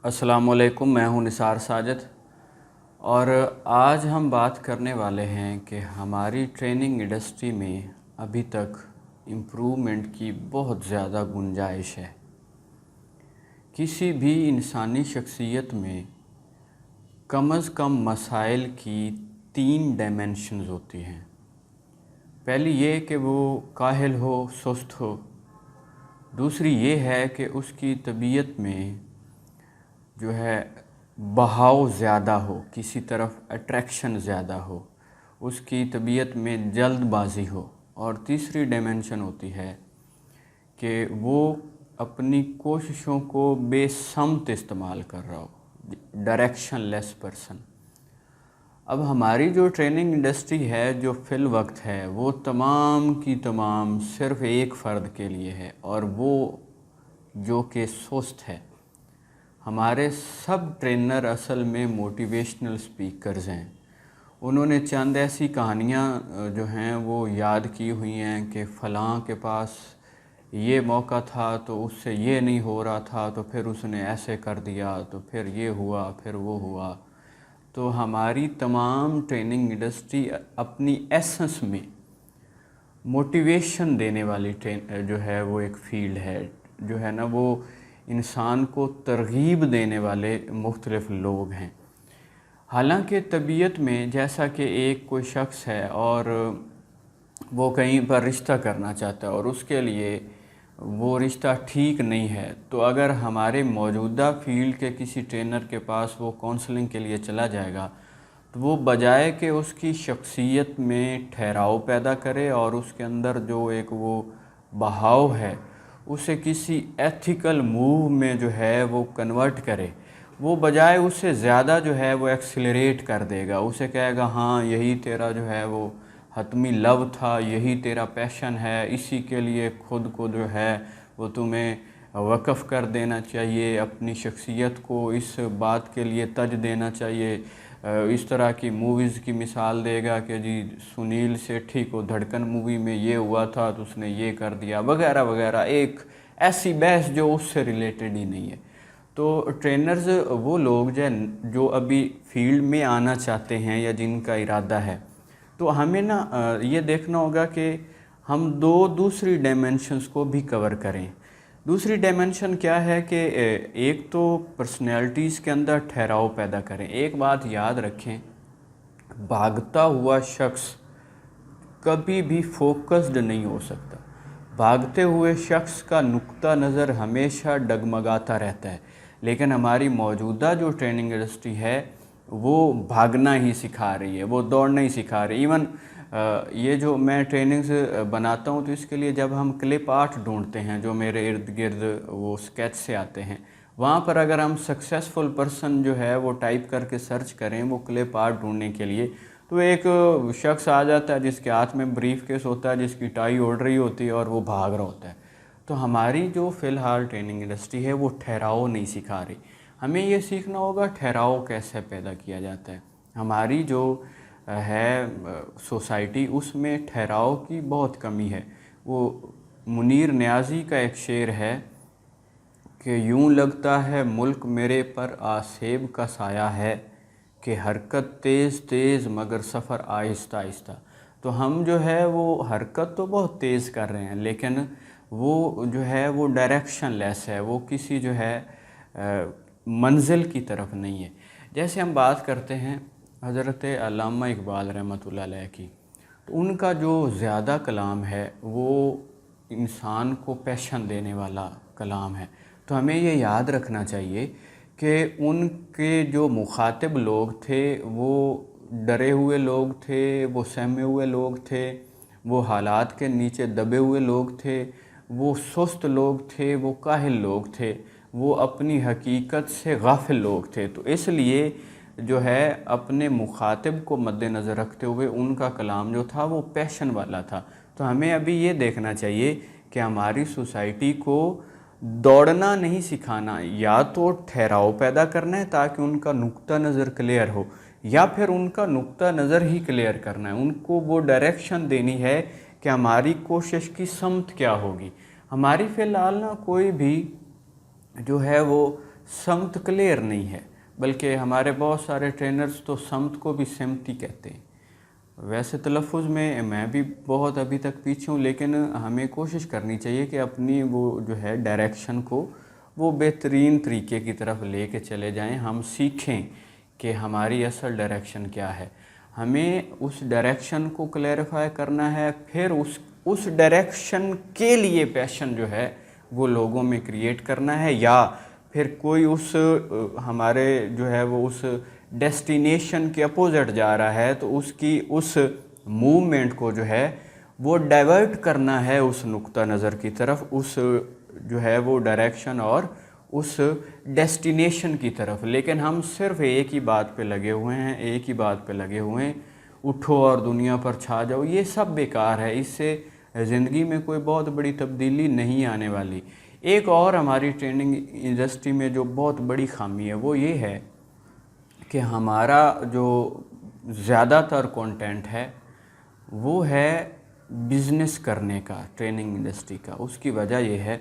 अस्सलाम वालेकुम, मैं हूं निसार साजिद और आज हम बात करने वाले हैं कि हमारी ट्रेनिंग इंडस्ट्री में अभी तक इम्प्रूवमेंट की बहुत ज़्यादा गुंजाइश है। किसी भी इंसानी शख्सियत में कम अज़ कम मसाइल की 3 डायमेंशंस होती हैं। पहली ये कि वो काहिल हो, सुस्त हो। दूसरी ये है कि उसकी तबीयत में जो है बहाव ज़्यादा हो, किसी तरफ अट्रैक्शन ज़्यादा हो, उसकी तबीयत में जल्दबाजी हो। और तीसरी डायमेंशन होती है कि वो अपनी कोशिशों को बेसमत इस्तेमाल कर रहा हो, डायरेक्शन लेस पर्सन। अब हमारी जो ट्रेनिंग इंडस्ट्री है, जो फ़िल वक्त है, वो तमाम की तमाम सिर्फ़ एक फ़र्द के लिए है, और वो जो कि सुस्त है। हमारे सब ट्रेनर असल में मोटिवेशनल स्पीकर्स हैं। उन्होंने चंद ऐसी कहानियाँ जो हैं वो याद की हुई हैं कि फ़लाँ के पास ये मौका था तो उससे ये नहीं हो रहा था, तो फिर उसने ऐसे कर दिया, तो फिर ये हुआ, फिर वो हुआ। तो हमारी तमाम ट्रेनिंग इंडस्ट्री अपनी एसेंस में मोटिवेशन देने वाली जो है वो एक फ़ील्ड है, जो है ना, वो इंसान को तरग़ीब देने वाले मुख्तलिफ़ लोग हैं। हालांकि तबीयत में, जैसा कि एक कोई शख्स है और वो कहीं पर रिश्ता करना चाहता है और उसके लिए वो रिश्ता ठीक नहीं है, तो अगर हमारे मौजूदा फ़ील्ड के किसी ट्रेनर के पास वो काउंसलिंग के लिए चला जाएगा, तो वो बजाय कि उसकी शख्सियत में ठहराव पैदा करे और उसके अंदर जो एक वो बहाव है उसे किसी एथिकल मूव में जो है वो कन्वर्ट करे, वो बजाय उससे ज़्यादा जो है वो एक्सेलरेट कर देगा। उसे कहेगा हाँ, यही तेरा जो है वो हतमी लव था, यही तेरा पैशन है, इसी के लिए खुद को जो है वो तुम्हें वक़्फ़ कर देना चाहिए, अपनी शख्सियत को इस बात के लिए तज देना चाहिए। इस तरह की मूवीज़ की मिसाल देगा कि जी सुनील सेठी को धड़कन मूवी में ये हुआ था तो उसने ये कर दिया, वगैरह वगैरह, एक ऐसी बहस जो उससे रिलेटेड ही नहीं है। तो ट्रेनर्स वो लोग जो अभी फील्ड में आना चाहते हैं या जिनका इरादा है, तो हमें ना ये देखना होगा कि हम दूसरी डायमेंशंस को भी कवर करें। दूसरी डायमेंशन क्या है कि एक तो पर्सनैलिटीज़ के अंदर ठहराव पैदा करें। एक बात याद रखें, भागता हुआ शख्स कभी भी फोकस्ड नहीं हो सकता। भागते हुए शख्स का नुक्ता नज़र हमेशा डगमगाता रहता है। लेकिन हमारी मौजूदा जो ट्रेनिंग इंडस्ट्री है वो भागना ही सिखा रही है, वो दौड़ना ही सिखा रही है। इवन ये जो मैं ट्रेनिंग्स बनाता हूँ, तो इसके लिए जब हम क्लिप आर्ट ढूंढते हैं जो मेरे इर्द गिर्द वो स्केच से आते हैं, वहाँ पर अगर हम सक्सेसफुल पर्सन जो है वो टाइप करके सर्च करें वो क्लिप आर्ट ढूंढने के लिए, तो एक शख्स आ जाता है जिसके हाथ में ब्रीफ केस होता है, जिसकी टाई ओढ़ रही होती है और वो भाग रहा होता है। तो हमारी जो फ़िलहाल ट्रेनिंग इंडस्ट्री है वो ठहराव नहीं सिखा रही। हमें ये सीखना होगा ठहराव कैसे पैदा किया जाता है। हमारी जो है सोसाइटी, उसमें ठहराव की बहुत कमी है। वो मुनीर न्याज़ी का एक शेर है कि यूं लगता है मुल्क मेरे पर आसेब का साया है, कि हरकत तेज़ तेज़ मगर सफ़र आहिस्ता आहिस्ता। तो हम जो है वो हरकत तो बहुत तेज़ कर रहे हैं, लेकिन वो जो है वो डायरेक्शन लेस है, वो किसी जो है मंजिल की तरफ नहीं है। जैसे हम बात करते हैं हज़रत अल्लामा इकबाल रहमतुल्लाह अलैह की, तो उनका जो ज़्यादा कलाम है वो इंसान को पैशन देने वाला कलाम है। तो हमें ये याद रखना चाहिए कि उनके जो मुखातिब लोग थे वो डरे हुए लोग थे, वो सहमे हुए लोग थे, वो हालात के नीचे दबे हुए लोग थे, वो सुस्त लोग थे, वो काहिल लोग थे, वो अपनी हकीकत से गाफिल लोग थे। तो इसलिए जो है अपने मुखातिब को मद्देनज़र रखते हुए उनका कलाम जो था वो पैशन वाला था। तो हमें अभी ये देखना चाहिए कि हमारी सोसाइटी को दौड़ना नहीं सिखाना, या तो ठहराव पैदा करना है ताकि उनका नुक्ता नज़र क्लियर हो, या फिर उनका नुक्ता नज़र ही क्लियर करना है। उनको वो डायरेक्शन देनी है कि हमारी कोशिश की समत क्या होगी। हमारी फ़िलहाल ना कोई भी जो है वो समत क्लियर नहीं है, बल्कि हमारे बहुत सारे ट्रेनर्स तो समत को भी सिमत ही कहते हैं। वैसे तलफ़ुज़ में मैं भी बहुत अभी तक पीछे हूँ, लेकिन हमें कोशिश करनी चाहिए कि अपनी वो जो है डायरेक्शन को वो बेहतरीन तरीके की तरफ लेके चले जाएं। हम सीखें कि हमारी असल डायरेक्शन क्या है, हमें उस डायरेक्शन को क्लैरिफाई करना है, फिर उस डायरेक्शन के लिए पैशन जो है वो लोगों में क्रिएट करना है, या फिर कोई उस हमारे जो है वो उस डेस्टिनेशन के अपोजिट जा रहा है तो उसकी उस मूवमेंट को जो है वो डाइवर्ट करना है उस नुक्ता नज़र की तरफ, उस जो है वो डायरेक्शन और उस डेस्टिनेशन की तरफ। लेकिन हम सिर्फ एक ही बात पे लगे हुए हैं, एक ही बात पे लगे हुए हैं, उठो और दुनिया पर छा जाओ। ये सब बेकार है, इससे ज़िंदगी में कोई बहुत बड़ी तब्दीली नहीं आने वाली। एक और हमारी ट्रेनिंग इंडस्ट्री में जो बहुत बड़ी खामी है वो ये है कि हमारा जो ज़्यादातर कंटेंट है वो है बिज़नेस करने का, ट्रेनिंग इंडस्ट्री का। उसकी वजह ये है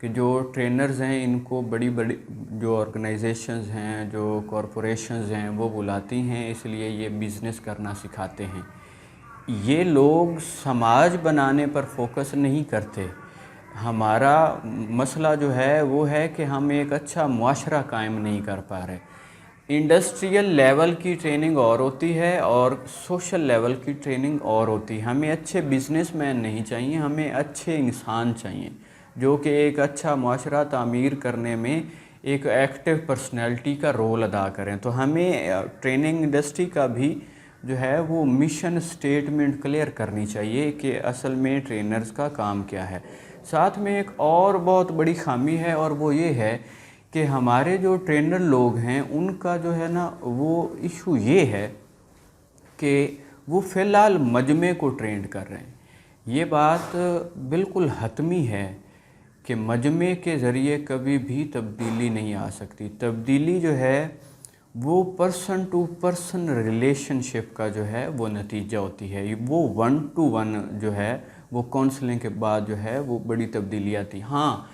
कि जो ट्रेनर्स हैं इनको बड़ी बड़ी जो ऑर्गेनाइजेशंस हैं, जो कॉरपोरेशंस हैं वो बुलाती हैं, इसलिए ये बिज़नेस करना सिखाते हैं। ये लोग समाज बनाने पर फोकस नहीं करते। हमारा मसला जो है वो है कि हम एक अच्छा मुआशरा कायम नहीं कर पा रहे। इंडस्ट्रियल लेवल की ट्रेनिंग और होती है और सोशल लेवल की ट्रेनिंग और होती है। हमें अच्छे बिजनेसमैन नहीं चाहिए, हमें अच्छे इंसान चाहिए जो कि एक अच्छा मुआशरा तामीर करने में एक एक्टिव पर्सनैलिटी का रोल अदा करें। तो हमें ट्रेनिंग इंडस्ट्री का भी जो है वो मिशन स्टेटमेंट क्लियर करनी चाहिए कि असल में ट्रेनर्स का काम क्या है। साथ में एक और बहुत बड़ी खामी है और वो ये है कि हमारे जो ट्रेनर लोग हैं उनका जो है ना वो इशू ये है कि वो फ़िलहाल मजमे को ट्रेंड कर रहे हैं। ये बात बिल्कुल हतमी है कि मजमे के ज़रिए कभी भी तब्दीली नहीं आ सकती। तब्दीली जो है वो पर्सन टू पर्सन रिलेशनशिप का जो है वो नतीजा होती है। वो 1 to 1 जो है वो काउंसलिंग के बाद जो है वो बड़ी तब्दीली आती। हाँ,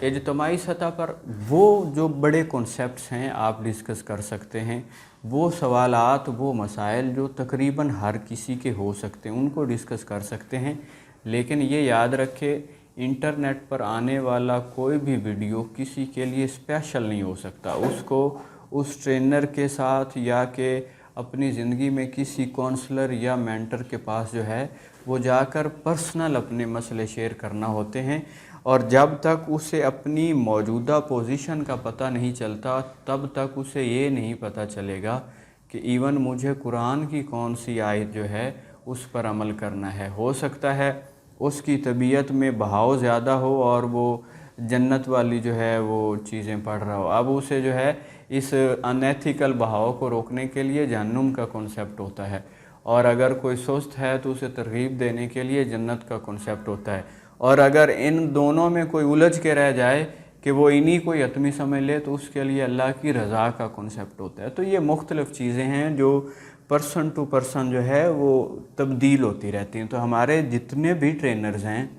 इज्तमाही सतह पर वो जो बड़े कॉन्सेप्ट्स हैं आप डिस्कस कर सकते हैं, वो सवालात, वो मसाइल जो तकरीबन हर किसी के हो सकते हैं उनको डिस्कस कर सकते हैं। लेकिन ये याद रखें, इंटरनेट पर आने वाला कोई भी वीडियो किसी के लिए स्पेशल नहीं हो सकता। उसको उस ट्रेनर के साथ या कि अपनी ज़िंदगी में किसी काउंसलर या मेंटर के पास जो है वो जाकर पर्सनल अपने मसले शेयर करना होते हैं। और जब तक उसे अपनी मौजूदा पोजीशन का पता नहीं चलता तब तक उसे ये नहीं पता चलेगा कि इवन मुझे कुरान की कौन सी आयत जो है उस पर अमल करना है। हो सकता है उसकी तबीयत में बहाव ज़्यादा हो और वो जन्नत वाली जो है वो चीज़ें पढ़ रहा हो। अब उसे जो है इस अनएथिकल बहाव को रोकने के लिए जहन्नुम का कॉन्सेप्ट होता है, और अगर कोई सुस्त है तो उसे तरगीब देने के लिए जन्नत का कॉन्सेप्ट होता है। और अगर इन दोनों में कोई उलझ के रह जाए कि वो इन्हीं को यतमी समझ ले तो उसके लिए अल्लाह की रज़ा का कॉन्सेप्ट होता है। तो ये मुख्तलिफ़ चीज़ें हैं जो पर्सन टू पर्सन जो है वो तब्दील होती रहती हैं। तो हमारे जितने भी ट्रेनर्स हैं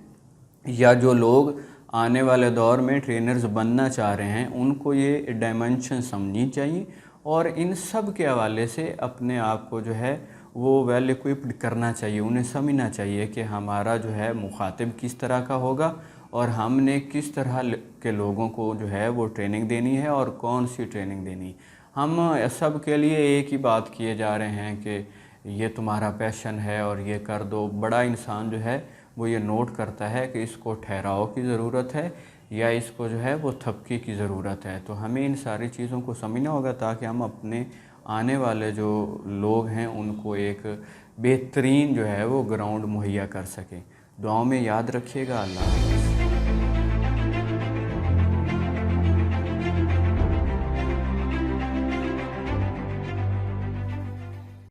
या जो लोग आने वाले दौर में ट्रेनर्स बनना चाह रहे हैं उनको ये डायमेंशन समझनी चाहिए और इन सब के हवाले से अपने आप को जो है वो वेल इक्विप्ड करना चाहिए। उन्हें समझना चाहिए कि हमारा जो है मुखातिब किस तरह का होगा और हमने किस तरह के लोगों को जो है वो ट्रेनिंग देनी है और कौन सी ट्रेनिंग देनी है। हम सब के लिए एक ही बात किए जा रहे हैं कि ये तुम्हारा पैशन है और ये कर दो। बड़ा इंसान जो है वो ये नोट करता है कि इसको ठहराव की ज़रूरत है या इसको जो है वो थपकी की ज़रूरत है। तो हमें इन सारी चीज़ों को समझना होगा ताकि हम अपने आने वाले जो लोग हैं उनको एक बेहतरीन जो है वो ग्राउंड मुहैया कर सकें। दुआओं में याद रखिएगा। अल्लाह हाफ़िज़।